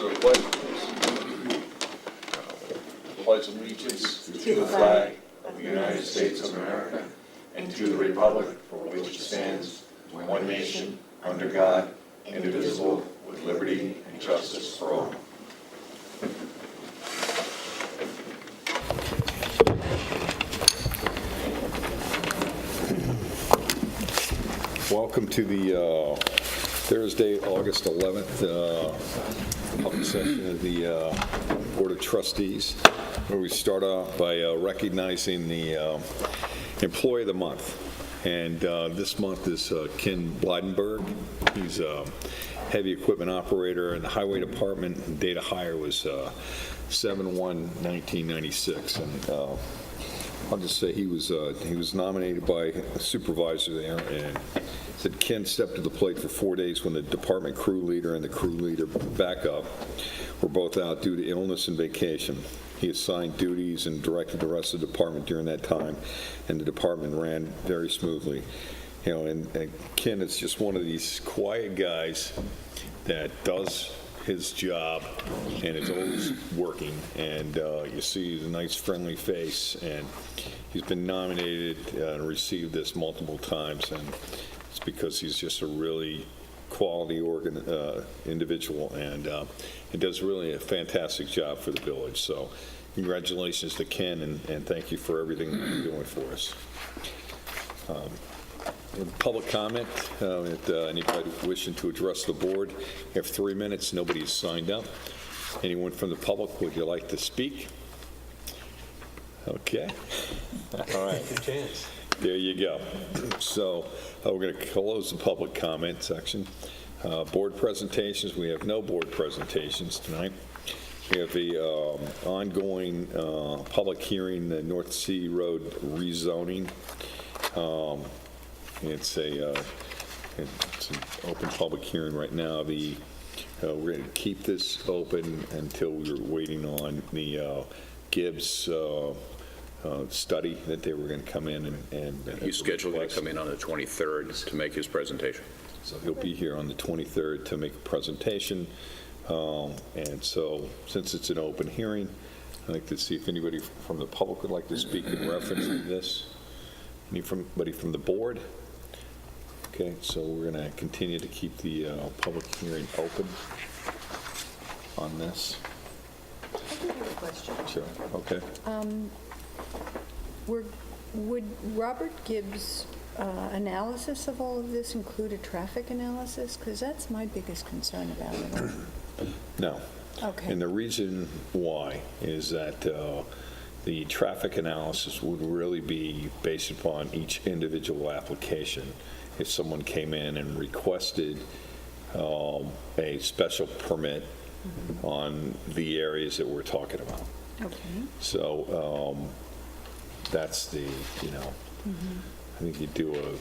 for the pledge, please. Pledge allegiance to the flag of the United States of America and to the republic for which it stands, one nation, under God, indivisible, with liberty and justice for all. Welcome to the Thursday, August 11th public session of the Board of Trustees, where we start off by recognizing the Employee of the Month. And this month is Ken Blydenberg. He's a heavy equipment operator in the Highway Department. Date of hire was 7/1/1996. And I'll just say he was nominated by a supervisor there, and said Ken stepped to the plate for 4 days when the department crew leader and the crew leader backup were both out due to illness and vacation. He assigned duties and directed the rest of the department during that time, and the department ran very smoothly. You know, and Ken is just one of these quiet guys that does his job and is always working, and you see he's a nice friendly face, and he's been nominated and received this multiple times, and it's because he's just a really quality individual, and he does really a fantastic job for the village. So congratulations to Ken, and thank you for everything that you're doing for us. Public comment, if anybody wishing to address the board, you have 3 minutes. Nobody's signed up. Anyone from the public, would you like to speak? Okay. All right. Good chance. There you go. So we're going to close the public comment section. Board presentations, we have no board presentations tonight. We have the ongoing public hearing, the North Sea Road rezoning. It's an open public hearing right now. We're going to keep this open until we're waiting on the Gibbs study that they were going to come in and He's scheduled to come in on the 23rd to make his presentation. So he'll be here on the 23rd to make a presentation. And so since it's an open hearing, I'd like to see if anybody from the public would like to speak in reference to this. Anybody from the board? Okay, so we're going to continue to keep the public hearing open on this. I do have a question. Sure, okay. Would Robert Gibbs' analysis of all of this include a traffic analysis? Because that's my biggest concern about it all. No. Okay. And the reason why is that the traffic analysis would really be based upon each individual application. If someone came in and requested a special permit on the areas that we're talking about. Okay. So that's the, I think you do a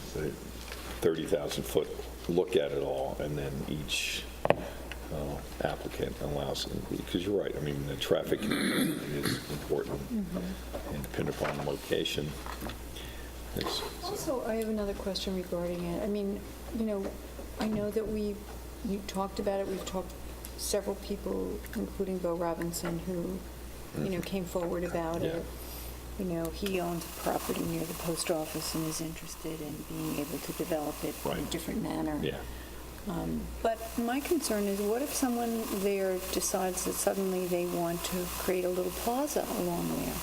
30,000-foot look at it all, and then each applicant allows, because you're right, I mean, the traffic is important, and depending upon the location. Also, I have another question regarding it. I mean, I know that you talked about it. We've talked several people, including Bo Robinson, who, came forward about it. He owns property near the post office and is interested in being able to develop it in a different manner. Yeah. But my concern is, what if someone there decides that suddenly they want to create a little plaza along there?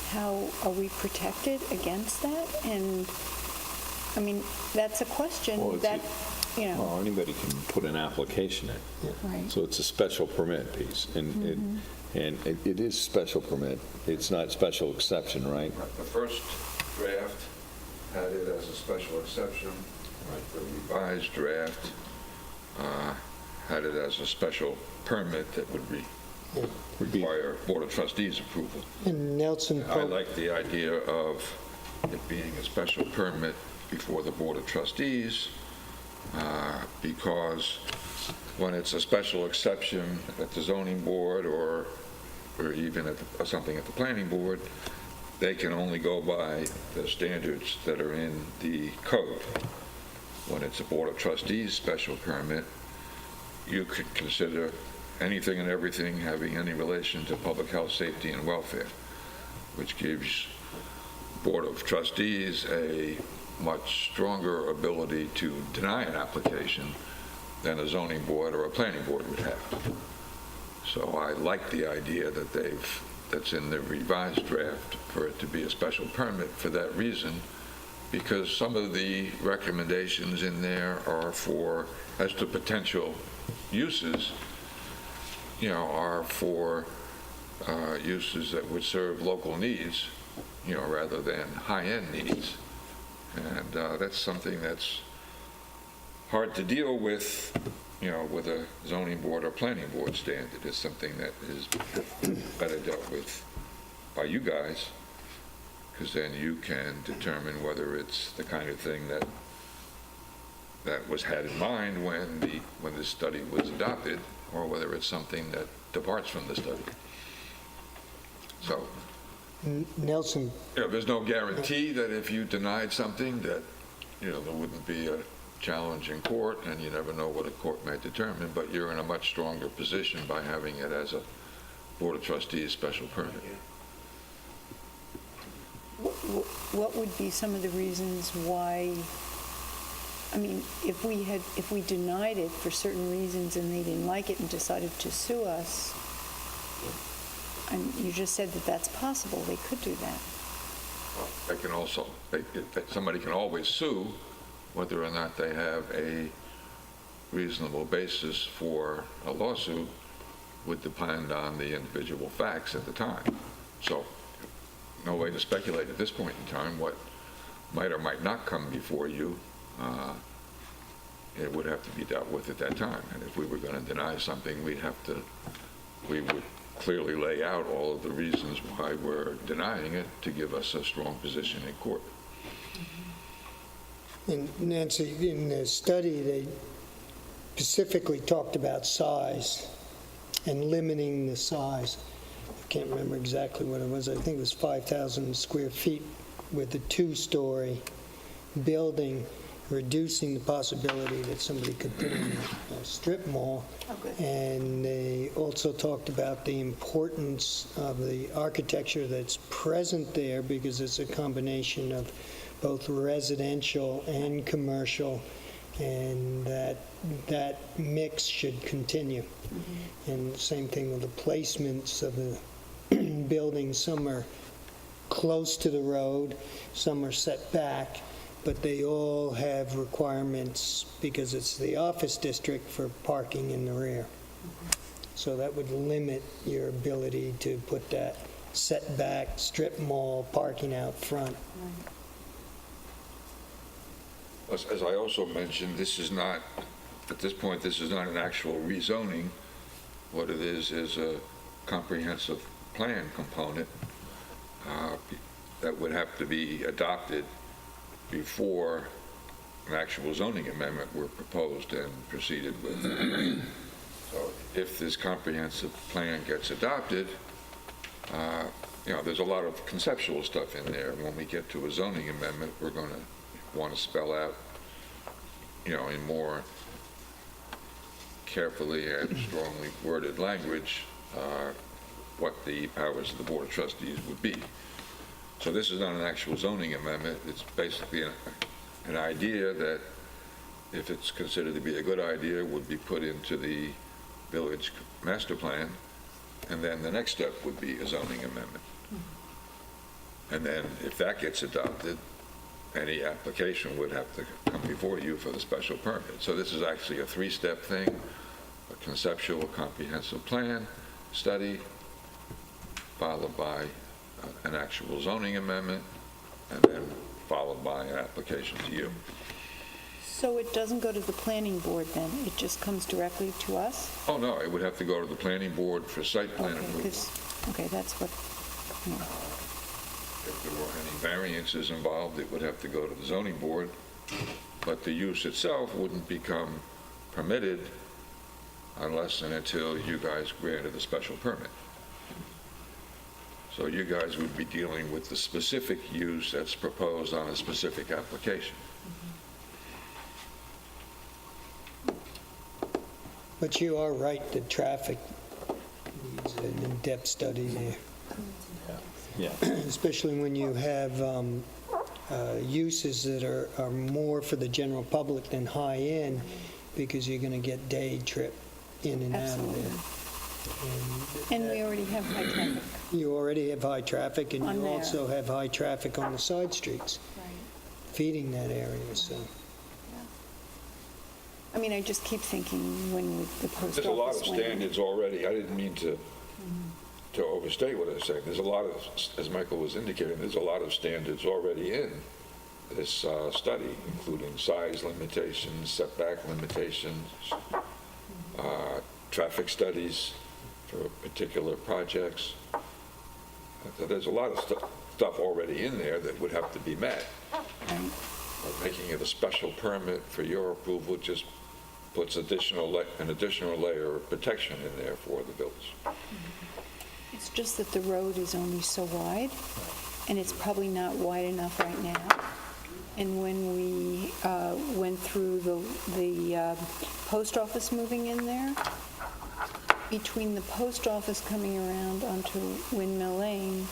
How are we protected against that? And, I mean, that's a question Well, Well, anybody can put an application in. Right. So it's a special permit piece, and it is special permit. It's not special exception, right? The first draft had it as a special exception. The revised draft had it as a special permit that would require Board of Trustees approval. And Nelson, I like the idea of it being a special permit before the Board of Trustees because when it's a special exception at the zoning board or even at something at the planning board, they can only go by the standards that are in the code. When it's a Board of Trustees special permit, you could consider anything and everything having any relation to public health, safety, and welfare, which gives Board of Trustees a much stronger ability to deny an application than a zoning board or a planning board would have. So I like the idea that that's in the revised draft for it to be a special permit for that reason, because some of the recommendations in there are for, as to potential uses, are for uses that would serve local needs, rather than high-end needs. And that's something that's hard to deal with, with a zoning board or planning board standard. It's something that is better dealt with by you guys, because then you can determine whether it's the kind of thing that was had in mind when the study was adopted, or whether it's something that departs from the study. So, Nelson, there's no guarantee that if you denied something that, there wouldn't be a challenge in court, and you never know what a court may determine, but you're in a much stronger position by having it as a Board of Trustees special permit. What would be some of the reasons why, if we denied it for certain reasons and they didn't like it and decided to sue us, and you just said that that's possible, they could do that. They can also, somebody can always sue, whether or not they have a reasonable basis for a lawsuit would depend on the individual facts at the time. So, no way to speculate at this point in time what might or might not come before you. It would have to be dealt with at that time. And if we were going to deny something, we would clearly lay out all of the reasons why we're denying it to give us a strong position in court. and Nancy, in the study, they specifically talked about size and limiting the size. I can't remember exactly what it was. I think it was 5,000 square feet with a two-story building, reducing the possibility that somebody could put in a strip mall. And they also talked about the importance of the architecture that's present there, because it's a combination of both residential and commercial, and that mix should continue. And same thing with the placements of the buildings. Some are close to the road, some are set back, but they all have requirements because it's the office district for parking in the rear. So that would limit your ability to put that setback strip mall parking out front. As I also mentioned, this is not, at this point, this is not an actual rezoning. What it is a comprehensive plan component that would have to be adopted before an actual zoning amendment were proposed and proceeded with. So if this comprehensive plan gets adopted, there's a lot of conceptual stuff in there. When we get to a zoning amendment, we're going to want to spell out, in more carefully and strongly worded language, what the powers of the Board of Trustees would be. So this is not an actual zoning amendment. It's basically an idea that, if it's considered to be a good idea, would be put into the village master plan, and then the next step would be a zoning amendment. And then if that gets adopted, any application would have to come before you for the special permit. So this is actually a three-step thing: a conceptual comprehensive plan study, followed by an actual zoning amendment, and then followed by an application to you. So it doesn't go to the planning board then? It just comes directly to us? Oh, no, it would have to go to the planning board for site plan approval. Okay, that's what, If there were any variances involved, it would have to go to the zoning board, but the use itself wouldn't become permitted unless and until you guys granted a special permit. So you guys would be dealing with the specific use that's proposed on a specific application. But you are right, the traffic needs an in-depth study there. Yeah. Especially when you have uses that are more for the general public than high-end, because you're going to get day trip in and out of there. And we already have high traffic. You already have high traffic, and On you there. also have high traffic on the side streets, feeding that area, so. I mean, I just keep thinking when the post office There's a lot of went in. standards already. I didn't mean to overstate what I was saying. There's a lot of, as Michael was indicating, there's a lot of standards already in this study, including size limitations, setback limitations, traffic studies for particular projects. So there's a lot of stuff already in there that would have to be met. Right. But making it a special permit for your approval just puts an additional layer of protection in there for the village. It's just that the road is only so wide, and it's probably not wide enough right now. And when we went through the post office moving in there, between the post office coming around onto Windmill Lane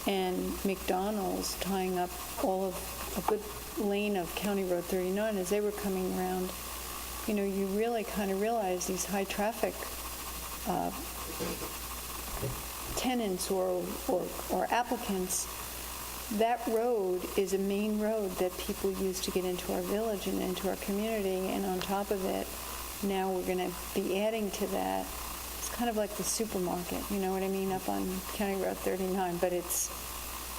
and McDonald's tying up all of a good lane of County Road 39, as they were coming around, you know, you really kind of realize these high traffic tenants or applicants, that road is a main road that people use to get into our village and into our community, and on top of it, now we're going to be adding to that. It's kind of like the supermarket, you know what I mean, up on County Road 39, but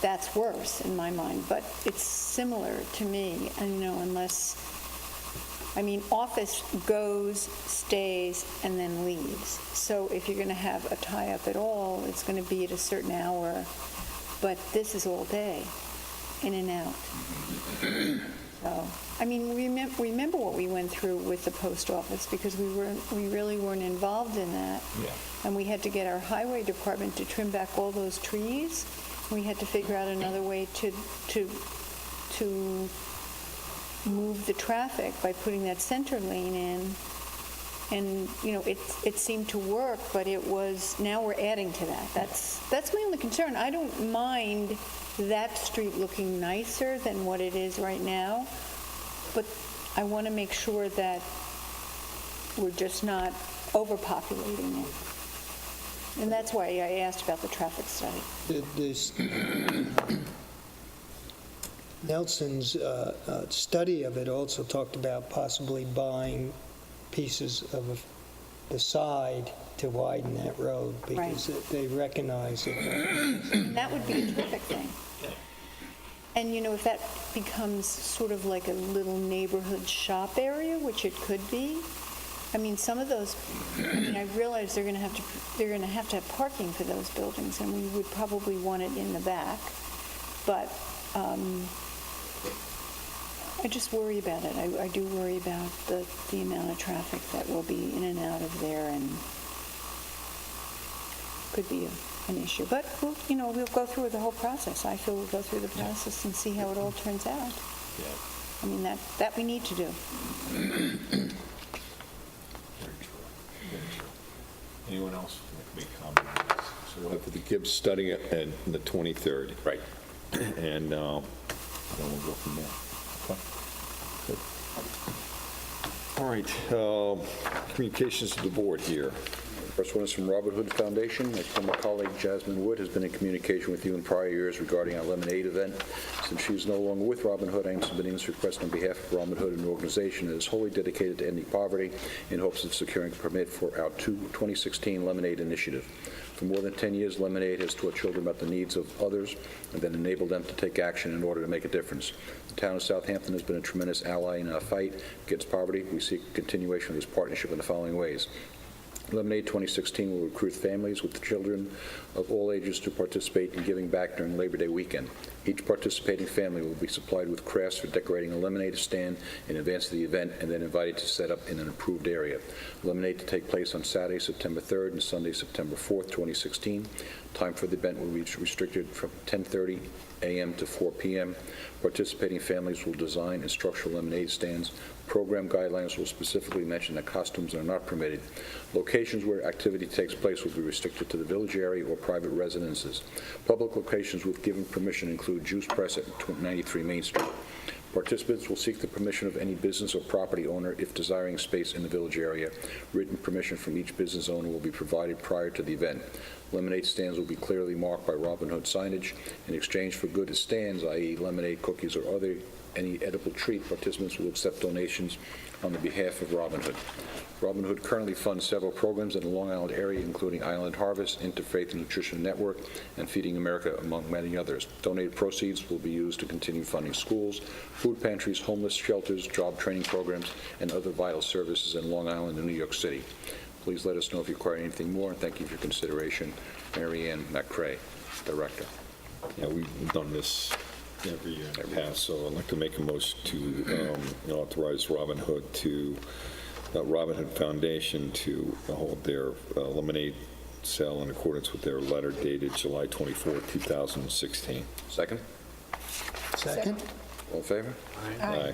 that's worse in my mind, but it's similar to me, and you know, unless, I mean, office goes, stays, and then leaves. So if you're going to have a tie-up at all, it's going to be at a certain hour, but this is all day, in and out. So, I mean, remember what we went through with the post office, because we really weren't involved in that. Yeah. And we had to get our highway department to trim back all those trees. We had to figure out another way to move the traffic by putting that center lane in. And, you know, it seemed to work, but it was, now we're adding to that. That's my only concern. I don't mind that street looking nicer than what it is right now, but I want to make sure that we're just not overpopulating it. And that's why I asked about the traffic study. Nelson's study of it also talked about possibly buying pieces of the side to widen that road, because they recognize it. And that would be a terrific thing. And, you know, if that becomes sort of like a little neighborhood shop area, which it could be, I mean, some of those, I mean, I realize they're going to have to have parking for those buildings, and we would probably want it in the back. But I just worry about it. I do worry about the amount of traffic that will be in and out of there, and could be an issue. But, we'll go through the whole process. I feel we'll go through the process and see how it all turns out. Yeah. I mean, that we need to do. Anyone else make comment on this? So we'll have the Gibbs study on the 23rd. Right. And then we'll go from there. Okay. Good. All right, communications to the board here. First one is from Robert Hood Foundation. My former colleague Jasmine Wood has been in communication with you in prior years regarding our Lemonade event. Since she is no longer with Robin Hood, I am submitting this request on behalf of Robin Hood, an organization that is wholly dedicated to ending poverty, in hopes of securing a permit for our 2016 Lemonade initiative. For more than 10 years, Lemonade has taught children about the needs of others and then enabled them to take action in order to make a difference. The town of Southampton has been a tremendous ally in our fight against poverty. We seek a continuation of this partnership in the following ways. Lemonade 2016 will recruit families with children of all ages to participate in giving back during Labor Day weekend. Each participating family will be supplied with crafts for decorating a lemonade stand in advance of the event, and then invited to set up in an approved area. Lemonade to take place on Saturday, September 3rd and Sunday, September 4th, 2016. Time for the event will be restricted from 10:30 a.m. to 4 p.m. Participating families will design and structure lemonade stands Program guidelines will specifically mention that costumes are not permitted. Locations where activity takes place will be restricted to the village area or private residences. Public locations with given permission include Juice Press at 93 Main Street. Participants will seek the permission of any business or property owner if desiring space in the village area. Written permission from each business owner will be provided prior to the event. Lemonade stands will be clearly marked by Robin Hood signage. In exchange for good at stands, i.e. lemonade, cookies, or any edible treat, participants will accept donations on the behalf of Robin Hood. Robin Hood currently funds several programs in the Long Island area, including Island Harvest, Interfaith Nutrition Network, and Feeding America, among many others. Donated proceeds will be used to continue funding schools, food pantries, homeless shelters, job training programs, and other vital services in Long Island and New York City. Please let us know if you require anything more, and thank you for your consideration. Mary Ann McCrae, Director. Yeah, we've done this every year in the past, so I'd like to make a motion to authorize Robin Hood Foundation to hold their lemonade sale in accordance with their letter dated July 24, 2016. Second? Second? All in favor? Aye.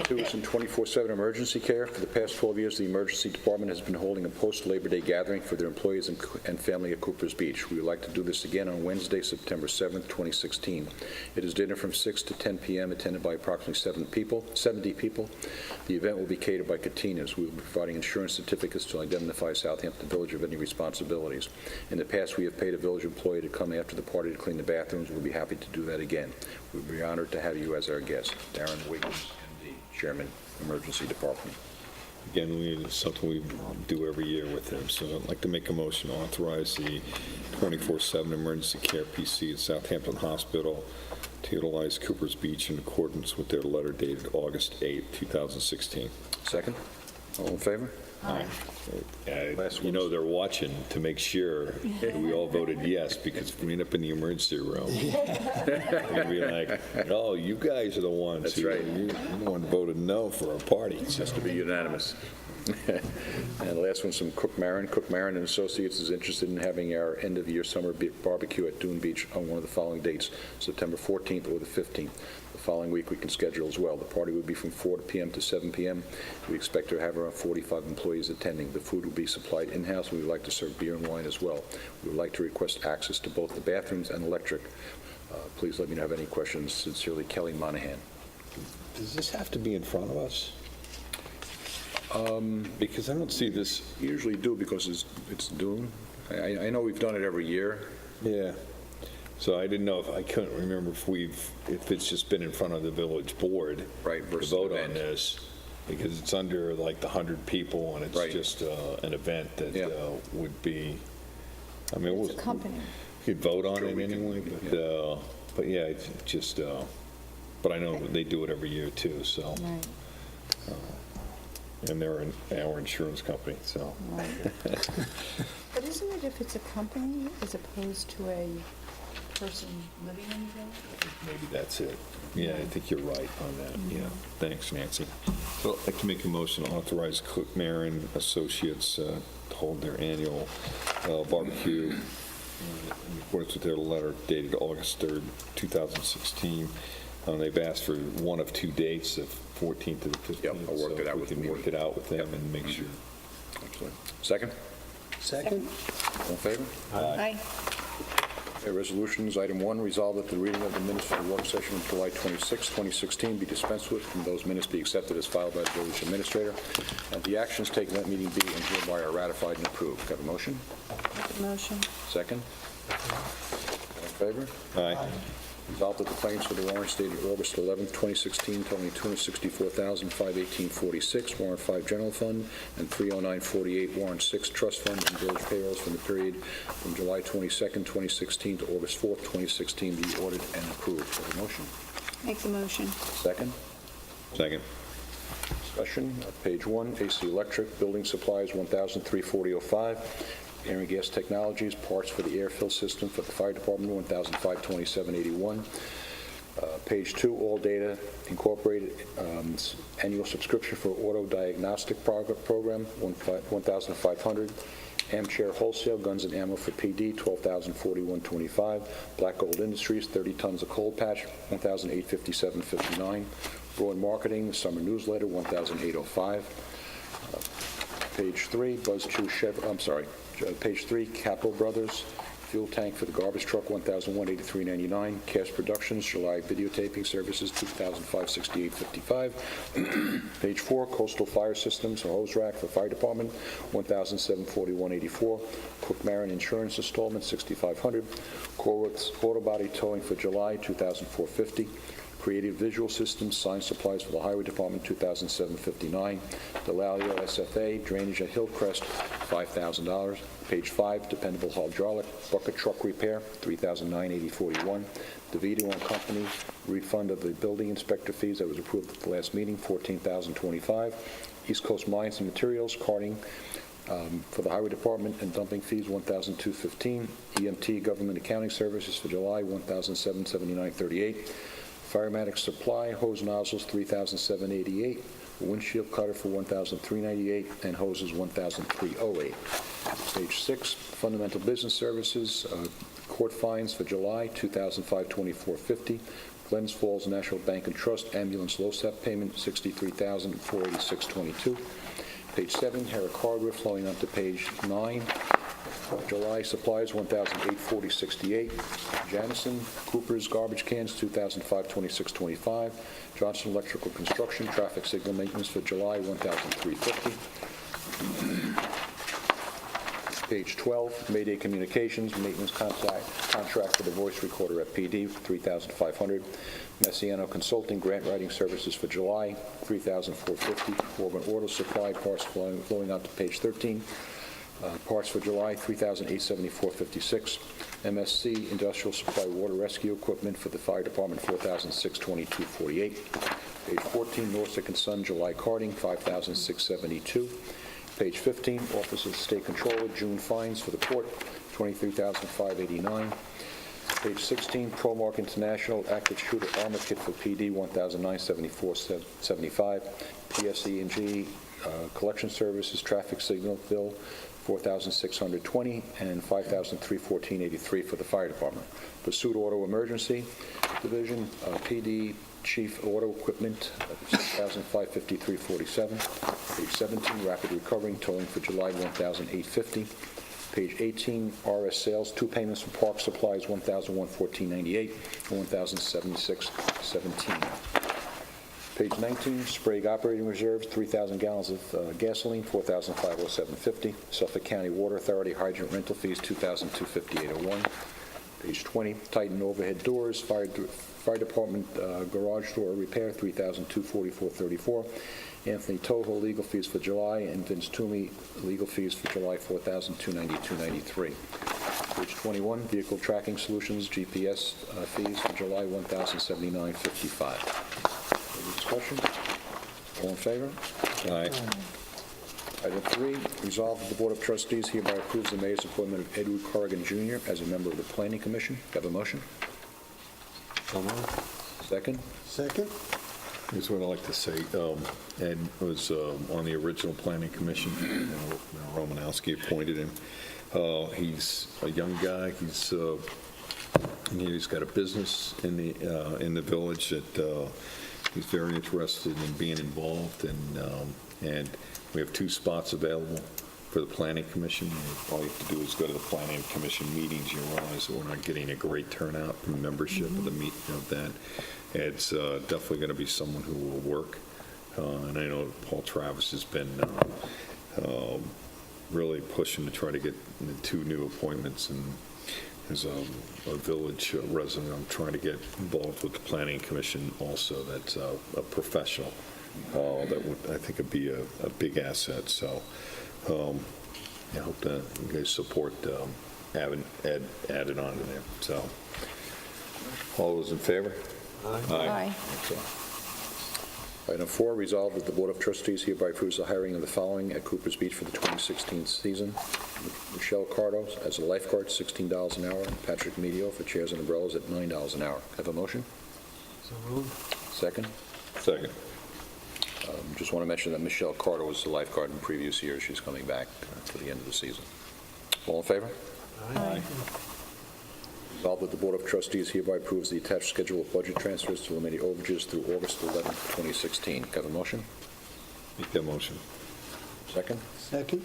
Two is in 24/7 emergency care. For the past 12 years, the emergency department has been holding a post-Labor Day gathering for their employees and family at Cooper's Beach. We would like to do this again on Wednesday, September 7th, 2016. It is dinner from 6 to 10 p.m., attended by approximately 70 people. The event will be catered by Catinas. We will be providing insurance certificates to indemnify Southampton Village of any responsibilities. In the past, we have paid a village employee to come after the party to clean the bathrooms. We'll be happy to do that again. We'll be honored to have you as our guest. Darren Wiggins, Chairman, Emergency Department. Again, it's something we do every year with them, so I'd like to make a motion to authorize the 24/7 emergency care PC at Southampton Hospital to utilize Cooper's Beach in accordance with their letter dated August 8, 2016. Second? All in favor? Aye. Last You know one's- they're watching to make sure that we all voted yes, because if we end up in the emergency room, they're going to be like, oh, you guys are the ones That's who, right. you're the one voted no for our party. It has to be unanimous. And the last one's from Cook Marin. Cook Marin and Associates is interested in having our end-of-year summer barbecue at Dune Beach on one of the following dates, September 14th or the 15th. The following week we can schedule as well. The party would be from 4 p.m. to 7 p.m. We expect to have around 45 employees attending. The food will be supplied in-house, and we would like to serve beer and wine as well. We would like to request access to both the bathrooms and electric. Please let me know if you have any questions. Sincerely, Kelly Monahan. Does this have to be in front of us? Because I don't see this. Usually do because it's Dune. I know we've done it every year. Yeah. So I didn't know I couldn't remember if it's just been in front of the village board. Right, To versus vote event. on this, because it's under like the 100 people and it's Right. just an event that Yeah. would be, I mean, It's a company. you could vote on Sure, it we can- anyway, but yeah, it's just, but I know they do it every year too, so, Right, and they're our insurance company, so. right. But isn't it if it's a company as opposed to a person living in the village? Maybe that's it. Yeah, I think you're right on that, yeah. Thanks, Nancy. So I'd like to make a motion to authorize Cook Marin Associates to hold their annual barbecue in accordance with their letter dated August 3rd, 2016. They've asked for one of two dates, the 14th and the 15th. Yep, I'll work it out with So if we them. can work it out with them and make sure. Absolutely. Second? Second? All in favor? Aye. Okay, resolutions, item 1, resolve that the reading of the minutes for the work session of July 26, 2016 be dispensed with, and those minutes be accepted as filed by the village administrator, and the actions taken at that meeting be and hereby are ratified and approved. Got a motion? Motion. Second? All in favor? Aye. Resolved that the claims for the warrants dated August 11, 2016, totaling $264,518.46, warrant 5 general fund, and $309.48, warrant 6 trust fund, and village payrolls from the period from July 22, 2016 to August 4, 2016 be ordered and approved. Have a motion? Make the motion. Second? Second. Discussion. Page 1, AC Electric, Building Supplies, $1,340.05. Air and Gas Technologies, parts for the air fill system for the fire department, $1,527.81. Page 2, All Data Incorporated, annual subscription for auto diagnostic program, $1,500. Amchair Wholesale, Guns and Ammo for PD, $12,041.25. Black Gold Industries, 30 tons of cold patch, $1,857.59. Broad Marketing, Summer Newsletter, $1,805. Page 3, Buzz Chew Page 3, Capital Brothers, Fuel Tank for the Garbage Truck, $1,183.99. Cast Productions, July Videotaping Services, $2,568.55. Page 4, Coastal Fire Systems, a hose rack for Fire Department, $1,741.84. Cook Marin Insurance Installment, $6,500. Corworth's Auto Body Towing for July, $2,450. Creative Visual Systems, Sign Supplies for the Highway Department, $2,759. Delalio SFA, Drainage at Hillcrest, $5,000. Page 5, Dependable Hydraulic Bucket Truck Repair, $3,980.41. DeVito and Company, refund of the building inspector fees that was approved at the last meeting, $14,025. East Coast Mines and Materials, carting for the Highway Department and dumping fees, $1,215. EMT Government Accounting Services for July, $1,779.38. Firematic Supply, hose nozzles, $3,788. Windshield cutter for $1,398, and hoses, $1,308. Page 6, Fundamental Business Services, court fines for July, $2,524.50. Glens Falls National Bank and Trust ambulance LoSAP payment, $63,486.22. Page 7, Herrick Hardware, flowing on to page 9. July supplies, $1,840.68. Janison, Cooper's garbage cans, $2,526.25. Johnson Electrical Construction, traffic signal maintenance for July, $1,350. Page 12, Mayday Communications, maintenance contract for the voice recorder at PD, $3,500. Messiano Consulting, grant writing services for July, $3,450. Orban Auto Supply, parts flowing out to page 13. Parts for July, $3,874.56. MSC Industrial Supply Water Rescue Equipment for the Fire Department, $4,622.48. Page 14, Norsec & Son July Carting, $5,672. Page 15, Office of the State Controller June fines for the court, $23,589. Page 16, ProMark International Active Shooter Armor Kit for PD, $1,974.75. PSE&G Collection Services Traffic Signal Bill, $4,620, and $5,314.83 for the Fire Department. Pursuit Auto Emergency Division, PD Chief Auto Equipment, $6,553.47. Page 17, Rapid Recovering Towing for July, $1,850. Page 18, RS Sales, 2 payments for park supplies, $1,114.98 and $1,076.17. Page 19, Sprague Operating Reserves, 3,000 gallons of gasoline, $4,507.50. Suffolk County Water Authority Hydrant Rental Fees, $2,258.01. Page 20, Titan Overhead Doors, Fire Department Garage Door Repair, $3,244.34. Anthony Toho Legal Fees for July, and Vince Toomey Legal Fees for July, $4,292.93. Page 21, Vehicle Tracking Solutions, GPS fees for July, $1,079.55. Any discussion? All in favor? Aye. Item 3, resolved that the Board of Trustees hereby approves the mayor's appointment of Edward Corrigan Jr. as a member of the Planning Commission. Have a motion? Second? Second? Here's what I'd like to say. Ed was on the original Planning Commission. Romanowski appointed him. He's a young guy. He's got a business in the village that he's very interested in being involved, and we have 2 spots available for the Planning Commission. All you have to do is go to the Planning Commission meetings. You realize that we're not getting a great turnout from membership of that. It's definitely going to be someone who will work. And I know Paul Travis has been really pushing to try to get the 2 new appointments. And as a village resident, I'm trying to get involved with the Planning Commission also. That's a professional that would, I think, would be a big asset. So I hope that you guys support having Ed added on to there. So all those in favor? Aye. Item 4, resolved that the Board of Trustees hereby approves the hiring of the following at Coopers Beach for the 2016 season. Michelle Cardo as a lifeguard, $16 an hour. Patrick Medio for chairs and umbrellas at $9 an hour. Have a motion? So moved. Second? Second. Just want to mention that Michelle Carter was the lifeguard in previous years. She's coming back for the end of the season. All in favor? Aye. Resolved that the Board of Trustees hereby approves the attached schedule of budget transfers to eliminate overages through August 11, 2016. Can I have a motion? Make that motion. Second? Second?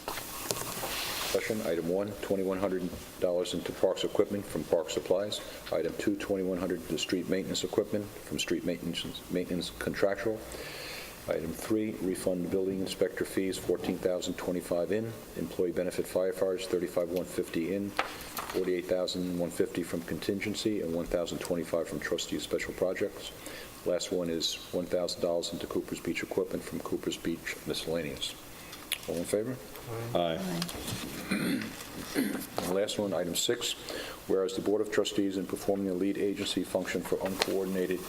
Discussion. Item 1, $2,100 into parks equipment from Park Supplies. Item 2, $2,100 into street maintenance equipment from street maintenance contractual. Item 3, refund building inspector fees, $14,025 in. Employee benefit firefighters, $35,150 in. $48,150 from contingency and $1,025 from trustees special projects. Last one is $1,000 into Cooper's Beach equipment from Cooper's Beach miscellaneous. All in favor? Aye. And the last one, item 6, whereas the Board of Trustees, in performing a lead agency function for uncoordinated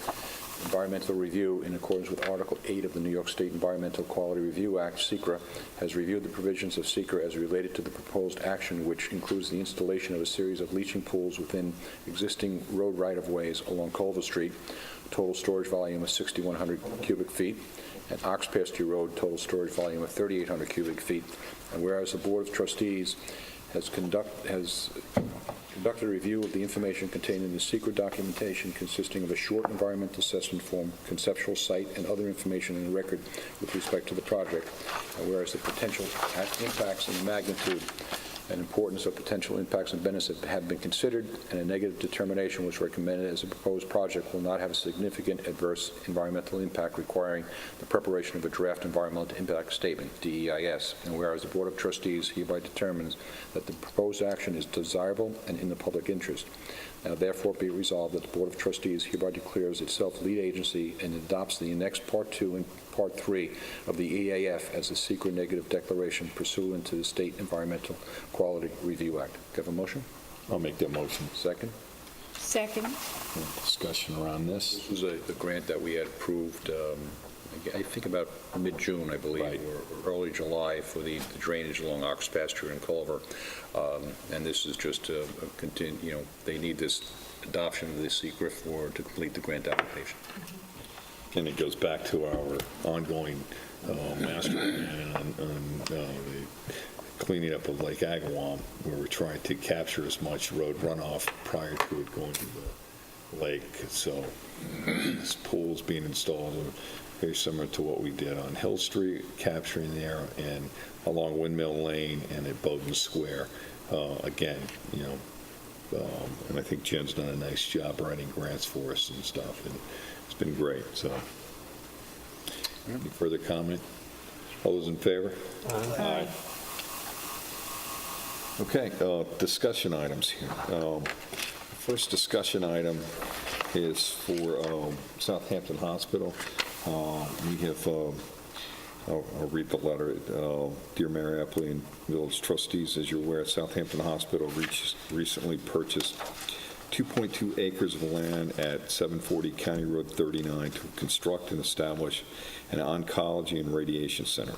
environmental review in accordance with Article 8 of the New York State Environmental Quality Review Act, SECRA, has reviewed the provisions of SECRA as related to the proposed action, which includes the installation of a series of leaching pools within existing road right-of-ways along Culver Street, total storage volume of 6,100 cubic feet, and Ox Pasture Road, total storage volume of 3,800 cubic feet. And whereas the Board of Trustees has conducted a review of the information contained in the secret documentation consisting of a short environmental assessment form, conceptual site, and other information in the record with respect to the project. And whereas the potential impacts and magnitude and importance of potential impacts and benefits have been considered, and a negative determination was recommended as the proposed project will not have a significant adverse environmental impact requiring the preparation of a draft environmental impact statement, DEIS. And whereas the Board of Trustees hereby determines that the proposed action is desirable and in the public interest. Now therefore be it resolved that the Board of Trustees hereby declares itself lead agency and adopts the annexed Part 2 and Part 3 of the EAF as a secret negative declaration pursuant to the State Environmental Quality Review Act. Can I have a motion? I'll make that motion. Second? Second. Discussion around this. This was the grant that we had approved, I think about mid-June, I believe, Right. or early July for the drainage along Ox Pasture and Culver. And this is just a they need this adoption of this secret to complete the grant application. And it goes back to our ongoing master plan on the cleaning up of Lake Agawam, where we're trying to capture as much road runoff prior to it going to the lake. So this pool's being installed very similar to what we did on Hill Street, capturing there, and along Windmill Lane and at Bowden Square. Again, and I think Jen's done a nice job writing grants for us and stuff, and it's been great. So, any further comment? All those in favor? Aye. Okay, discussion items here. First discussion item is for Southampton Hospital. We have, I'll read the letter. Dear Mayor Epley and Village Trustees, as you're aware, Southampton Hospital recently purchased 2.2 acres of land at 740 County Road 39 to construct and establish an oncology and radiation center.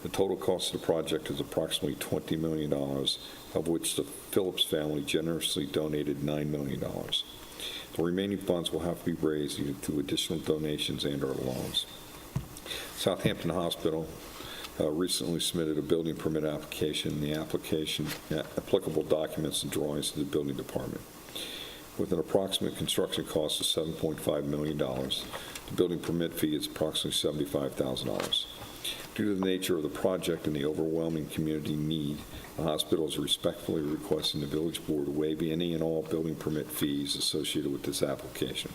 The total cost of the project is approximately $20 million, of which the Phillips family generously donated $9 million. The remaining funds will have to be raised either through additional donations and/or loans. Southampton Hospital recently submitted a building permit application. The application, applicable documents and drawings to the building department. With an approximate construction cost of $7.5 million, the building permit fee is approximately $75,000. Due to the nature of the project and the overwhelming community need, the hospital is respectfully requesting the village board waive any and all building permit fees associated with this application.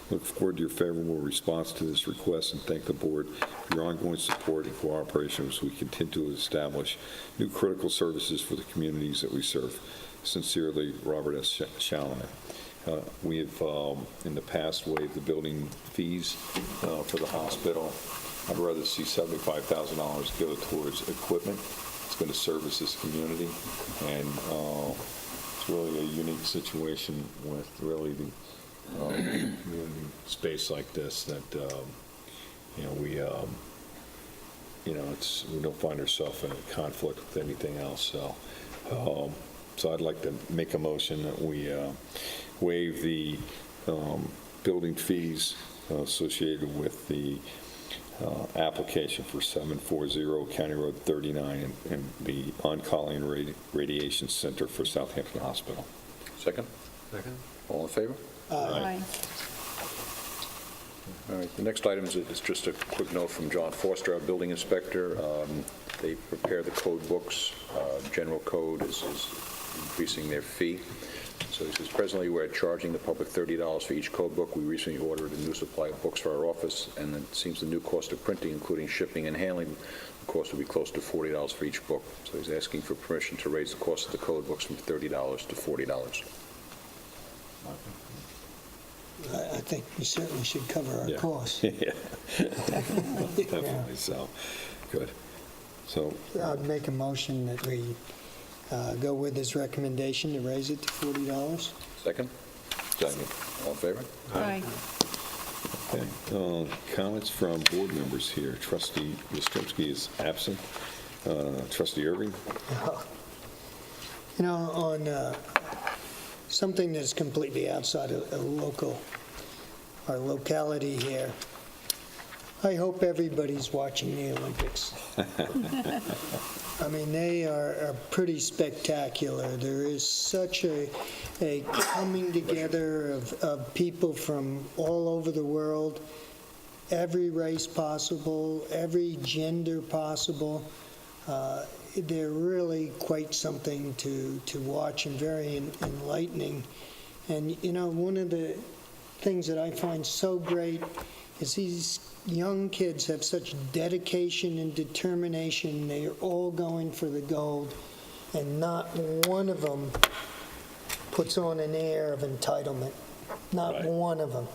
Look forward to your favorable response to this request and thank the board for your ongoing support and cooperation as we continue to establish new critical services for the communities that we serve. Sincerely, Robert S. Chalamet. We have, in the past, waived the building fees for the hospital. I'd rather see $75,000 go towards equipment. It's going to service this community, and it's really a unique situation with really the community space like this that we don't find ourselves in a conflict with anything else. So I'd like to make a motion that we waive the building fees associated with the application for 740 County Road 39 and the Oncology and Radiation Center for Southampton Hospital. Second? Second? All in favor? Aye. All right, the next item is just a quick note from John Foster, our building inspector. They prepare the code books. General code is increasing their fee. So he says, presently, we're charging the public $30 for each code book. We recently ordered a new supply of books for our office, and it seems the new cost of printing, including shipping and handling, the cost will be close to $40 for each book. So he's asking for permission to raise the cost of the code books from $30 to $40. I think we certainly should cover our Yeah. costs. Yeah, definitely so. Good. So, I'd make a motion that we go with his recommendation to raise it to $40. Second? Second. All in favor? Aye. okay. Comments from board members here. Trustee Yastrzemski is absent. Trustee Irving? You know, on something that's completely outside of our locality here, I hope everybody's watching the Olympics. I mean, they are pretty spectacular. There is such a coming together of people from all over the world, every race possible, every gender possible. They're really quite something to watch and very enlightening. And, you know, one of the things that I find so great is these young kids have such dedication and determination. They are all going for the gold, and not one of them puts on an air of entitlement. Not Right. one of them.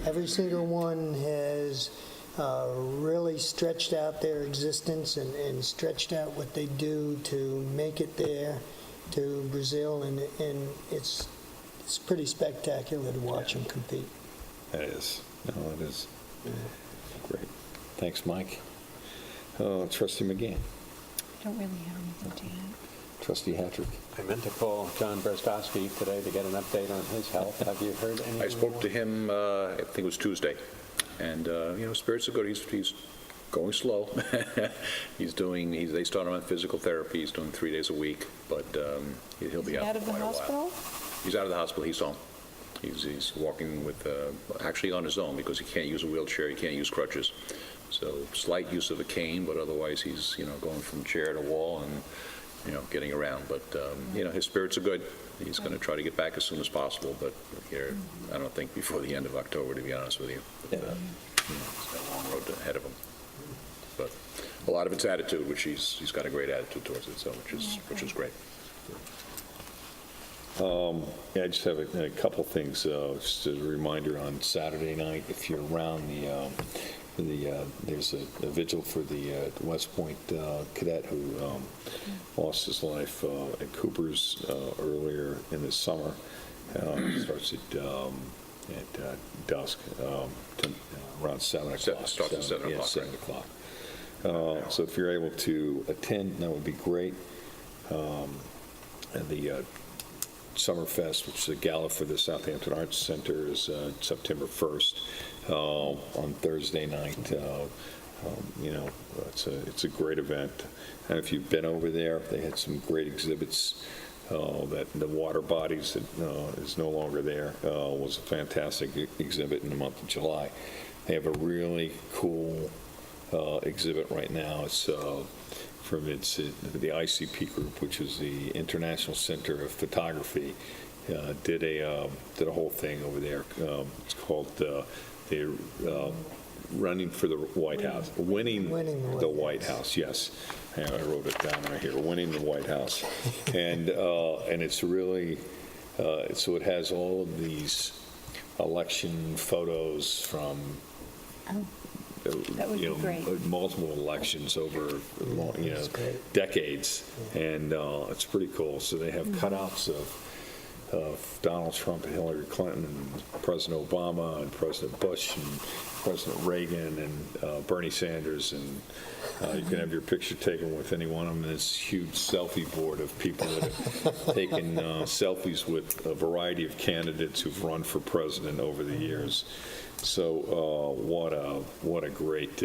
Every single one has really stretched out their existence and stretched out what they do to make it there to Brazil, and it's pretty spectacular to watch them compete. That is. No, it is. Great. Thanks, Mike. Trustee McGann. Don't really have anything to add. Trustee Hattrick. I meant to call John Brzezowski today to get an update on his health. Have you heard anything? I spoke to him, I think it was Tuesday, and, spirits are good. He's going slow. They start him on physical therapy. He's doing 3 days a week, but he'll be out Out of for the quite a while. hospital? He's out of the hospital. He's home. He's walking with, actually on his own, because he can't use a wheelchair, he can't use crutches. So slight use of a cane, but otherwise he's, going from chair to wall and, getting around. But, his spirits are good. He's going to try to get back as soon as possible, but here, I don't think before the end of October, to be honest with you. But, he's got a long road ahead of him. But a lot of it's attitude, which he's got a great attitude towards it, so which is great. Yeah, I just have a couple things. Just a reminder on Saturday night, if you're around there's a vigil for the West Point cadet who lost his life at Cooper's earlier in the summer. It starts at dusk, around 7 o'clock. Starts at 7 o'clock. 7 o'clock. So if you're able to attend, that would be great. And the Summerfest, which is a gala for the Southampton Arts Center, is September 1st on Thursday night. It's a great event. And if you've been over there, they had some great exhibits. That the water bodies that is no longer there was a fantastic exhibit in the month of July. They have a really cool exhibit right now. It's from the ICP group, which is the International Center of Photography, did a whole thing over there. It's called Running for the White House, Winning the White House. Yes, I wrote it down right here. Winning the White House, and it's really so it has all of these election photos from. That would be great. Multiple elections over decades, and it's pretty cool. So they have cutouts of Donald Trump and Hillary Clinton and President Obama and President Bush and President Reagan and Bernie Sanders, and you can have your picture taken with any one of them. This huge selfie board of people that have taken selfies with a variety of candidates who've run for president over the years. So what a great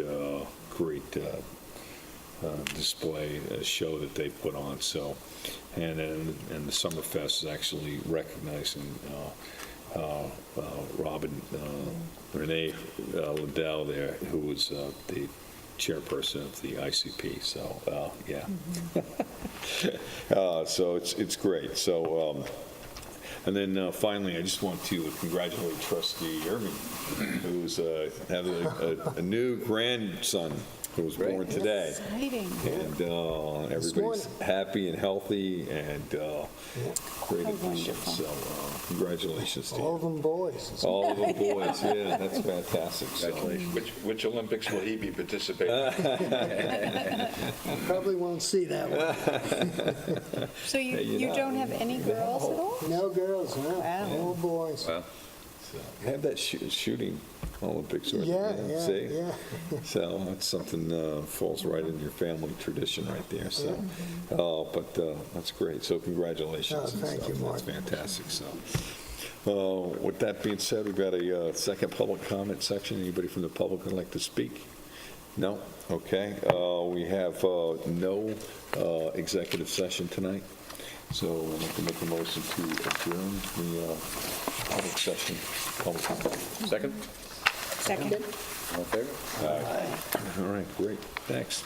display, show that they put on. So and the Summerfest is actually recognizing Robin, Renee Liddell there, who was the chairperson of the ICP, so, yeah. So it's great, so, and then finally, I just want to congratulate Trustee Irving, who's having a new grandson who was born today. Exciting. And everybody's happy and healthy and great How addition. wonderful. So congratulations to All of you. them boys. All of them boys, yeah, that's fantastic. So, Which Olympics will he be participating in? Probably won't see that one. So you Hey, you know, don't have any girls at all? No girls, no, Wow. all boys. Wow. have that shooting Olympics. Or, Yeah, see? yeah. So that's something falls right in your family tradition right there. So, but that's great. So congratulations. Oh, and thank stuff. you, Mark. That's fantastic. So, with that being said, we've got a second public comment section. Anybody from the public would like to speak? No? Okay. We have no executive session tonight. So I'd like to make a motion to adjourn the public session. Public comment. Second? Second. All in favor? All right, great. Thanks.